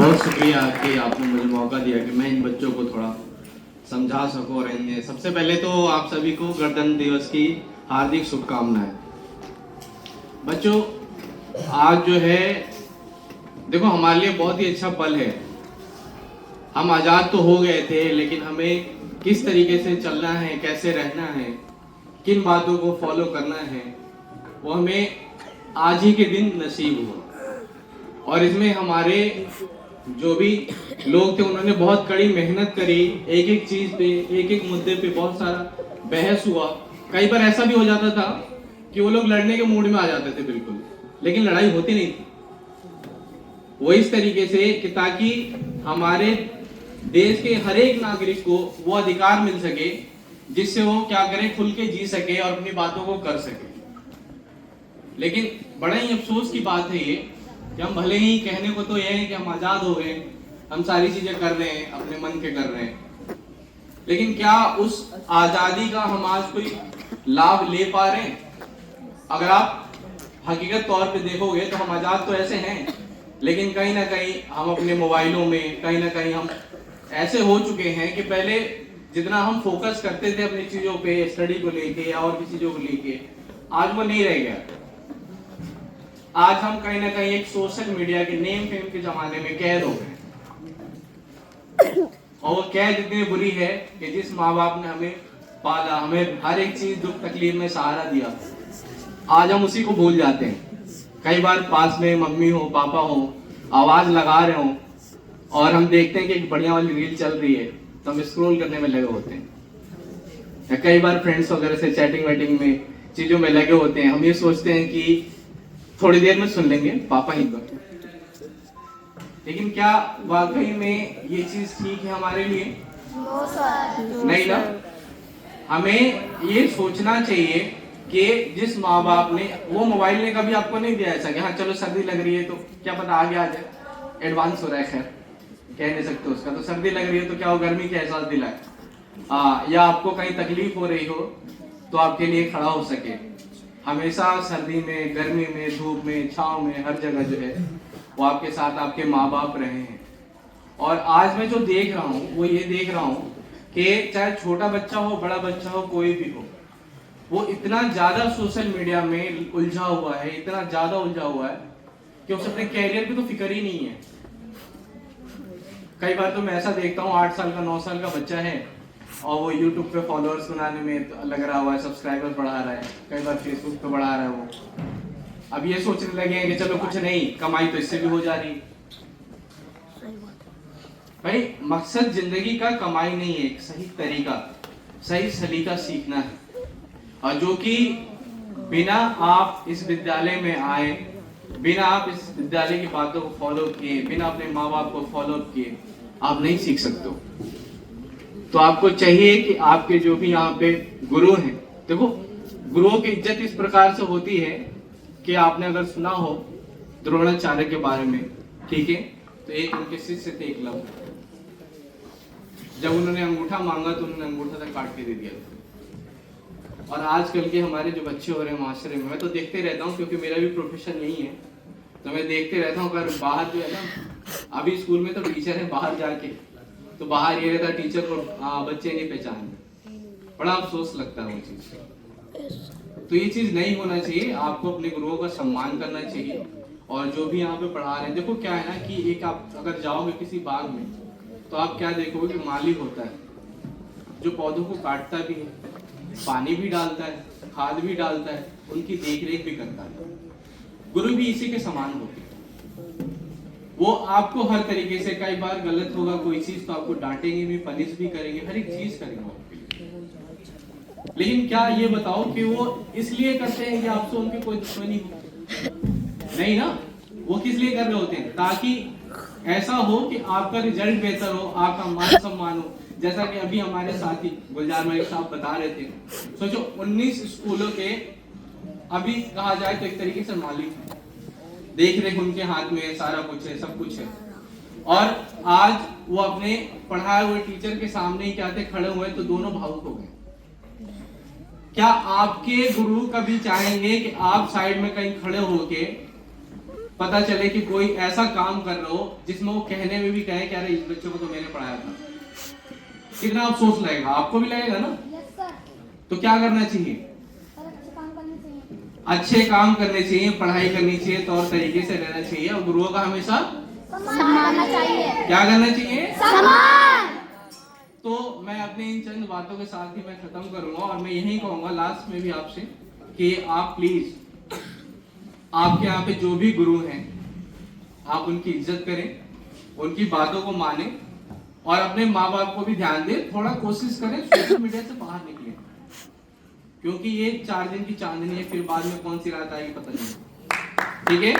बहुत शुक्रिया कि आपने मुझे मौका दिया कि मैं इन बच्चों को थोड़ा समझा सकूं। और इन्हें सबसे पहले तो आप सभी को गणतंत्र दिवस की हार्दिक शुभकामनाएं। बच्चों, आज जो है देखो हमारे लिए बहुत ही अच्छा पल है। हम आज़ाद तो हो गए थे, लेकिन हमें किस तरीके से चलना है, कैसे रहना है, किन बातों को फॉलो करना है, वो हमें आज ही के दिन नसीब हुआ। और इसमें हमारे जो भी लोग थे उन्होंने बहुत कड़ी मेहनत करी। एक एक चीज पे, एक एक मुद्दे पे बहुत सारा बहस हुआ। कई बार ऐसा भी हो जाता था कि वो लोग लड़ने के मूड में आ जाते थे बिल्कुल, लेकिन लड़ाई होती नहीं थी। वो इस तरीके से कि ताकि हमारे देश के हर एक नागरिक को वो अधिकार मिल सके जिससे वो क्या करे, खुल के जी सके और अपनी बातों को कर सके। लेकिन बड़ा ही अफसोस की बात है ये कि हम भले ही कहने को तो यह है कि हम आजाद हो गए, हम सारी चीजें कर रहे हैं, अपने मन के कर रहे हैं, लेकिन क्या उस आजादी का हम आज कोई लाभ ले पा रहे हैं? अगर आप हकीकत तौर पे देखोगे तो हम आजाद तो ऐसे हैं, लेकिन कहीं ना कहीं हम अपने मोबाइलों में कहीं ना कहीं हम ऐसे हो चुके हैं कि पहले जितना हम फोकस करते थे अपनी चीजों पे, स्टडी को लेके या और किसी चीजों को लेके, आज वो नहीं रह गया। आज हम कहीं ना कहीं एक सोशल मीडिया के नेम फेम के जमाने में कैद हो गए। और वो कैद इतनी बुरी है कि जिस माँ बाप ने हमें पाला, हमें हर एक चीज दुख तकलीफ में सहारा दिया, आज हम उसी को भूल जाते हैं। कई बार पास में मम्मी हो, पापा हो, आवाज लगा रहे हो और हम देखते हैं कि एक बढ़िया वाली रील चल रही है तो हम स्क्रॉल करने में लगे होते हैं। या कई बार फ्रेंड्स वगैरह से चैटिंग वैटिंग में चीजों में लगे होते हैं। हम ये सोचते हैं कि थोड़ी देर में सुन लेंगे, पापा ही तो। लेकिन क्या वाकई में ये चीज ठीक है हमारे लिए? नहीं ना। हमें ये सोचना चाहिए कि जिस माँ बाप ने, वो मोबाइल ने कभी आपको नहीं दिया ऐसा कि हाँ चलो सर्दी लग रही है तो क्या पता आगे आ जाए, एडवांस हो रहा है, खैर कह नहीं सकते उसका, तो सर्दी लग रही है तो क्या वो गर्मी का एहसास दिलाए, या आपको कहीं तकलीफ हो रही हो तो आपके लिए खड़ा हो सके। हमेशा सर्दी में, गर्मी में, धूप में, छांव में, हर जगह जो है वो आपके साथ आपके माँ बाप रहे हैं। और आज मैं जो देख रहा हूँ वो ये देख रहा हूँ कि चाहे छोटा बच्चा हो, बड़ा बच्चा हो, कोई भी हो, वो इतना ज्यादा सोशल मीडिया में उलझा हुआ है, इतना ज्यादा उलझा हुआ है कि उसे अपने कैरियर की तो फिक्र ही नहीं है। कई बार तो मैं ऐसा देखता हूँ 8 साल का, 9 साल का बच्चा है और वो YouTube पे फॉलोअर्स बनाने में लग रहा हुआ है, सब्सक्राइबर बढ़ा रहा है, कई बार Facebook पे बढ़ा रहा है वो। अब ये सोचने लगे हैं कि चलो कुछ नहीं, कमाई तो इससे भी हो जा रही। भाई मकसद जिंदगी का कमाई नहीं है, एक सही तरीका, सही सलीका सीखना है। और जो कि बिना आप इस विद्यालय में आए, बिना आप इस विद्यालय की बातों को फॉलो किए, बिना अपने माँ बाप को फॉलो किए आप नहीं सीख सकते। तो आपको चाहिए कि आपके जो भी यहाँ पे गुरु हैं, देखो गुरुओं की इज्जत इस प्रकार से होती है कि आपने अगर सुना हो द्रोणाचार्य के बारे में, ठीक है, तो एक उनके शिष्य थे एकलव्य। जब उन्होंने अंगूठा मांगा तो उन्होंने अंगूठा तक काट के दे दिया। और आजकल के हमारे जो बच्चे हो रहे हैं माशरे में, मैं तो देखते रहता हूँ क्योंकि मेरा भी प्रोफेशन यही है, तो मैं देखते रहता हूँ। अगर बाहर जो है ना, अभी स्कूल में तो टीचर है, बाहर जाके तो बाहर ये रहता टीचर को बच्चे नहीं पहचानते, बड़ा अफसोस लगता है वो चीज। तो ये चीज नहीं होना चाहिए, आपको अपने गुरुओं का सम्मान करना चाहिए। और जो भी यहाँ पे पढ़ा रहे हैं, देखो क्या है ना कि एक आप अगर जाओगे किसी बाग में तो आप क्या देखोगे कि माली होता है जो पौधों को काटता भी है, पानी भी डालता है, खाद भी डालता है, उनकी देख रेख भी करता है। गुरु भी इसी के समान होते हैं। वो आपको हर तरीके से, कई बार गलत होगा कोई चीज तो आपको डांटेंगे भी, पनिश भी करेंगे, हर एक चीज करेंगे आपके लिए। लेकिन क्या ये बताओ कि वो इसलिए करते हैं कि आपसे उनकी कोई दुश्मनी हो? नहीं ना। वो किस लिए कर रहे होते हैं? ताकि ऐसा हो कि आपका रिजल्ट बेहतर हो, आपका मान सम्मान हो। जैसा कि अभी हमारे साथी गुलजार मलिक साहब बता रहे थे, सोचो 19 स्कूलों के अभी कहा जाए तो एक तरीके से मालिक है, देख रेख उनके हाथ में है, सारा कुछ है, सब कुछ है। और आज वो अपने पढ़ाए हुए टीचर के सामने ही क्या थे, खड़े हुए तो दोनों भावुक हो गए। क्या आपके गुरु कभी चाहेंगे कि आप साइड में कहीं खड़े होके पता चले कि कोई ऐसा काम कर रहे हो जिसमें वो कहने में भी कहे कि अरे इस बच्चे को तो मैंने पढ़ाया था, कितना अफसोस लगेगा, आपको भी लगेगा ना। तो क्या करना चाहिए? अच्छे काम करने चाहिए, पढ़ाई करनी चाहिए, तौर तरीके से रहना चाहिए और गुरुओं का हमेशा सम्मान चाहिए। क्या करना चाहिए? सम्मान। तो मैं अपने इन चंद बातों के साथ ही मैं खत्म करूंगा और मैं यही कहूंगा लास्ट में भी आपसे कि आप प्लीज, आपके यहाँ पे जो भी गुरु हैं आप उनकी इज्जत करें, उनकी बातों को माने और अपने माँ बाप को भी ध्यान दें। थोड़ा कोशिश करें सोशल मीडिया से बाहर निकले, क्योंकि ये 4 दिन की चांदनी है, फिर बाद में कौन सी रात आएगी पता नहीं। ठीक है।